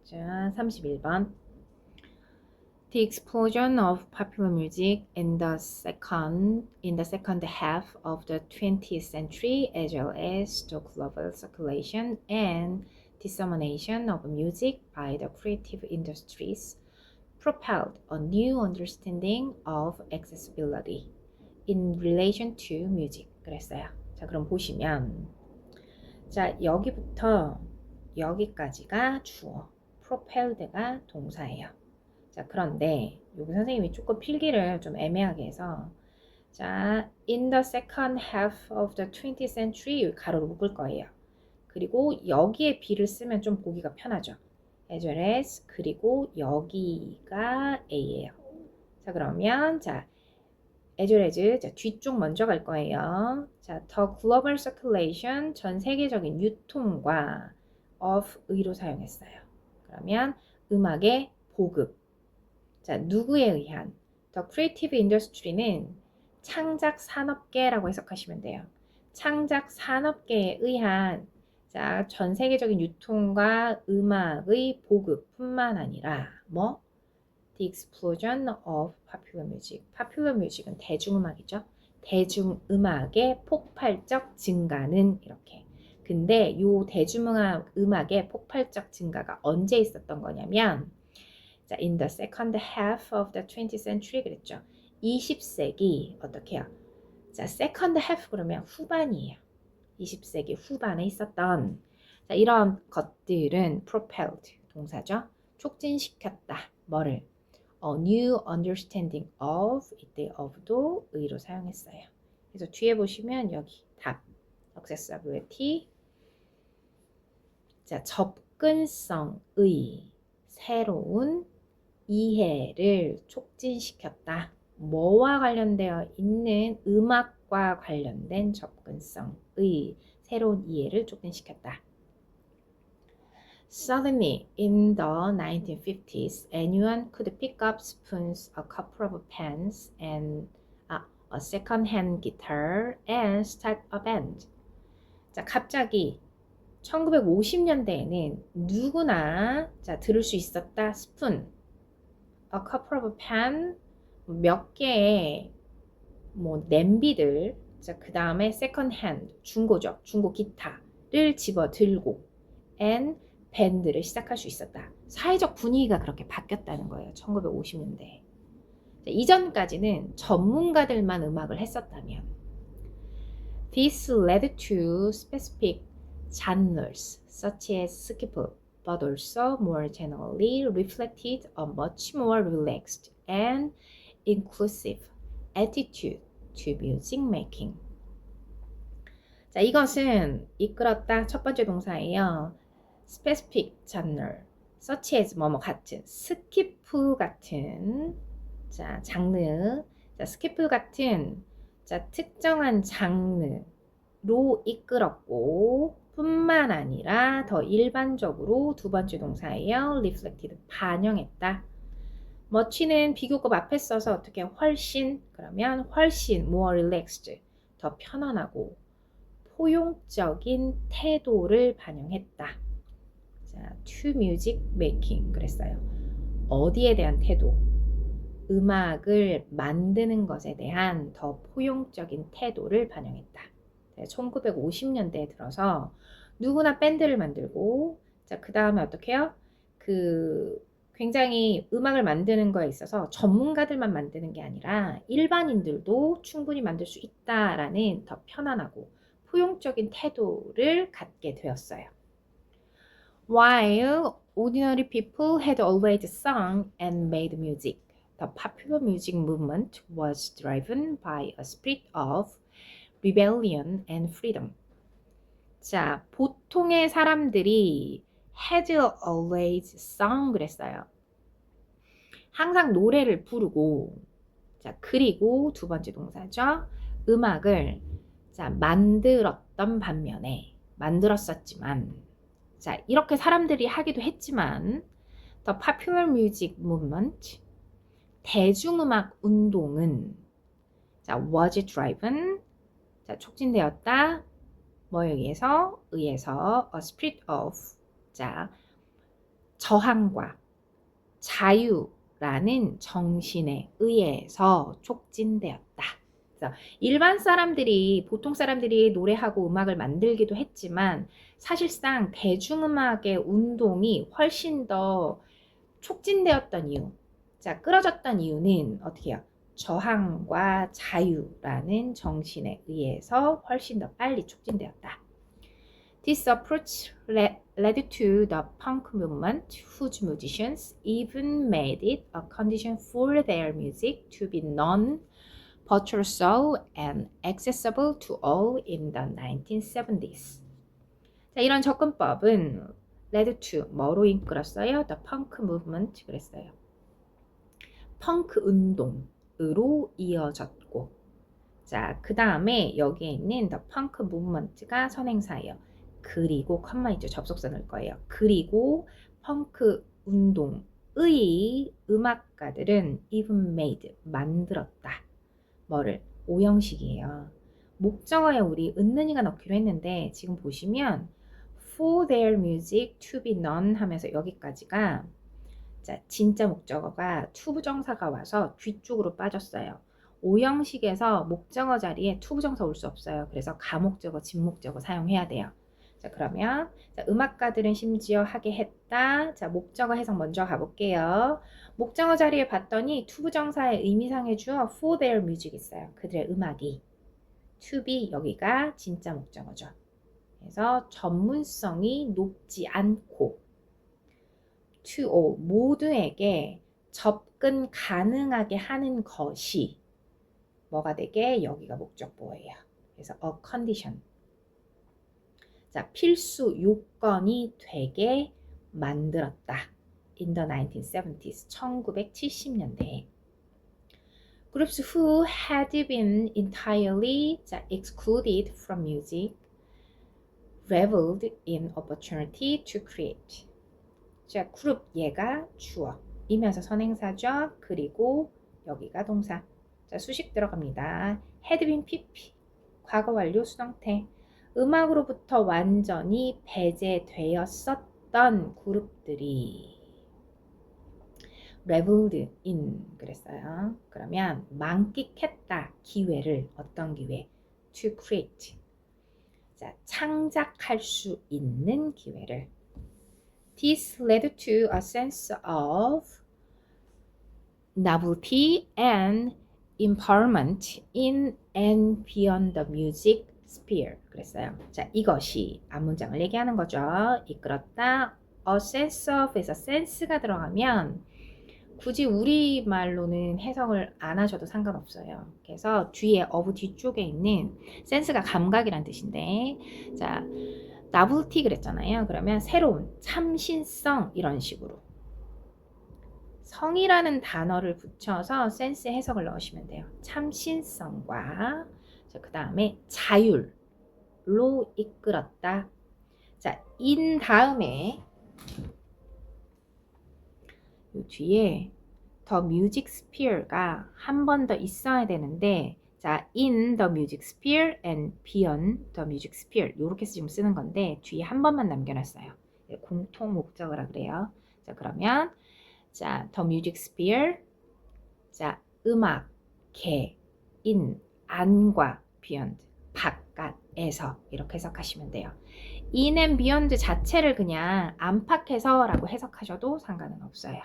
자, 31번. The explosion of popular music in the second half of the 20th century, as well as the global circulation and dissemination of music by the creative industries, propelled a new understanding of accessibility in relation to music. 그랬어요. 자, 그럼 보시면 자, 여기부터 여기까지가 주어, propelled가 동사예요. 자, 그런데 여기 선생님이 조금 필기를 좀 애매하게 해서 자, in the second half of the 20th century 가로로 묶을 거예요. 그리고 여기에 be를 쓰면 좀 보기가 편하죠. as well as 그리고 여기가 A예요. 자, 그러면 자, as well as 자, 뒤쪽 먼저 갈 거예요. 자, the global circulation 전 세계적인 유통과 of 의로 사용했어요. 그러면 음악의 보급. 자, 누구에 의한? The creative industry는 창작 산업계라고 해석하시면 돼요. 창작 산업계에 의한 자, 전 세계적인 유통과 음악의 보급뿐만 아니라 뭐? The explosion of popular music. popular music은 대중음악이죠. 대중음악의 폭발적 증가는 이렇게. 근데 요 대중음악의 폭발적 증가가 언제 있었던 거냐면 자, in the second half of the 20th century 그랬죠. 20세기 어떻게 해요? 자, second half 그러면 후반이에요. 20세기 후반에 있었던 자, 이런 것들은 propelled 동사죠. 촉진시켰다. 뭐를? A new understanding of 이때 of도 의로 사용했어요. 그래서 뒤에 보시면 여기 답 accessibility 자, 접근성의 새로운 이해를 촉진시켰다. 뭐와 관련되어 있는 음악과 관련된 접근성의 새로운 이해를 촉진시켰다. Suddenly, in the 1950s, anyone could pick up spoons, a couple of pens, and a second-hand guitar and start a band. 자, 갑자기 1950년대에는 누구나 자, 들을 수 있었다. 스푼, a couple of pen, 몇 개의 뭐 냄비들, 자, 그 다음에 second hand, 중고죠. 중고 기타를 집어 들고 and 밴드를 시작할 수 있었다. 사회적 분위기가 그렇게 바뀌었다는 거예요. 1950년대. 이전까지는 전문가들만 음악을 했었다면 This led to specific genres such as skiffle, but also more generally reflected a much more relaxed and inclusive attitude to music making. 자, 이것은 이끌었다. 첫 번째 동사예요. specific genre, such as 뭐뭐 같은, 스키프 같은, 자, 장르, 자, 스키프 같은, 자, 특정한 장르로 이끌었고, 뿐만 아니라 더 일반적으로 두 번째 동사예요. reflected, 반영했다. much는 비교급 앞에 써서 어떻게 훨씬, 그러면 훨씬 more relaxed, 더 편안하고 포용적인 태도를 반영했다. 자, to music making 그랬어요. 어디에 대한 태도? 음악을 만드는 것에 대한 더 포용적인 태도를 반영했다. 1950년대에 들어서 누구나 밴드를 만들고 자, 그 다음에 어떻게 해요? 굉장히 음악을 만드는 거에 있어서 전문가들만 만드는 게 아니라 일반인들도 충분히 만들 수 있다라는 더 편안하고 포용적인 태도를 갖게 되었어요. While ordinary people had always sung and made music, the popular music movement was driven by a spirit of rebellion and freedom. 자, 보통의 사람들이 had always sung 그랬어요. 항상 노래를 부르고, 자, 그리고 두 번째 동사죠. 음악을 자, 만들었던 반면에 만들었었지만 자, 이렇게 사람들이 하기도 했지만 The popular music movement 대중음악 운동은 자, was driven 자, 촉진되었다. 뭐에 의해서? a spirit of 자, 저항과 자유라는 정신에 의해서 촉진되었다. 그래서 일반 사람들이, 보통 사람들이 노래하고 음악을 만들기도 했지만 사실상 대중음악의 운동이 훨씬 더 촉진되었던 이유, 자, 끌어졌던 이유는 어떻게 해요? 저항과 자유라는 정신에 의해서 훨씬 더 빨리 촉진되었다. This approach led to the punk movement, whose musicians even made it a condition for their music to be non-virtuoso and accessible to all in the 1970s. 자, 이런 접근법은 led to 뭐로 이끌었어요? The punk movement 그랬어요. 펑크 운동으로 이어졌고, 자, 그 다음에 여기에 있는 the punk movement가 선행사예요. 그리고 컴마 있죠. 접속사 넣을 거예요. 그리고 펑크 운동의 음악가들은 even made 만들었다. 뭐를? 오형식이에요. 목적어에 우리 은는이가 넣기로 했는데 지금 보시면 for their music to be known 하면서 여기까지가, 자, 진짜 목적어가 to 부정사가 와서 뒤쪽으로 빠졌어요. 오형식에서 목적어 자리에 to 부정사 올 수 없어요. 그래서 가목적어, 진목적어 사용해야 돼요. 자, 그러면 자, 음악가들은 심지어 하게 했다. 자, 목적어 해석 먼저 가볼게요. 목적어 자리에 봤더니 to 부정사의 의미상의 주어 for their music 있어요. 그들의 음악이. to be 여기가 진짜 목적어죠. 그래서 전문성이 높지 않고 to all 모두에게 접근 가능하게 하는 것이 뭐가 되게 여기가 목적보예요. 그래서 a condition. 자, 필수 요건이 되게 만들었다. In the 1970s, 1970년대에. Groups who had been entirely excluded from music reveled in opportunity to create. 자, 그룹 얘가 주어, 이면서 선행사죠. 그리고 여기가 동사. 자, 수식 들어갑니다. had been pp, 과거 완료 수동태. 음악으로부터 완전히 배제되었었던 그룹들이 reveled in 그랬어요. 그러면 만끽했다. 기회를, 어떤 기회? to create. 자, 창작할 수 있는 기회를. This led to a sense of novelty and empowerment in and beyond the music sphere. 그랬어요. 자, 이것이 앞문장을 얘기하는 거죠. 이끌었다. A sense of에서 sense가 들어가면 굳이 우리말로는 해석을 안 하셔도 상관없어요. 그래서 뒤에 of 뒤쪽에 있는 sense가 감각이란 뜻인데, 자, novelty 그랬잖아요. 그러면 새로운, 참신성 이런 식으로 성이라는 단어를 붙여서 센스 해석을 넣으시면 돼요. 참신성과 그 다음에 자율로 이끌었다. 자, in 다음에 요 뒤에 the music sphere가 한 번 더 있어야 되는데, 자, in the music sphere and beyond the music sphere 이렇게 지금 쓰는 건데 뒤에 한 번만 남겨놨어요. 공통 목적어라 그래요. 자, 그러면 자, the music sphere, 자, 음악, 개, in, 안과 beyond, 바깥에서 이렇게 해석하시면 돼요. in and beyond 자체를 그냥 안팎에서 라고 해석하셔도 상관은 없어요.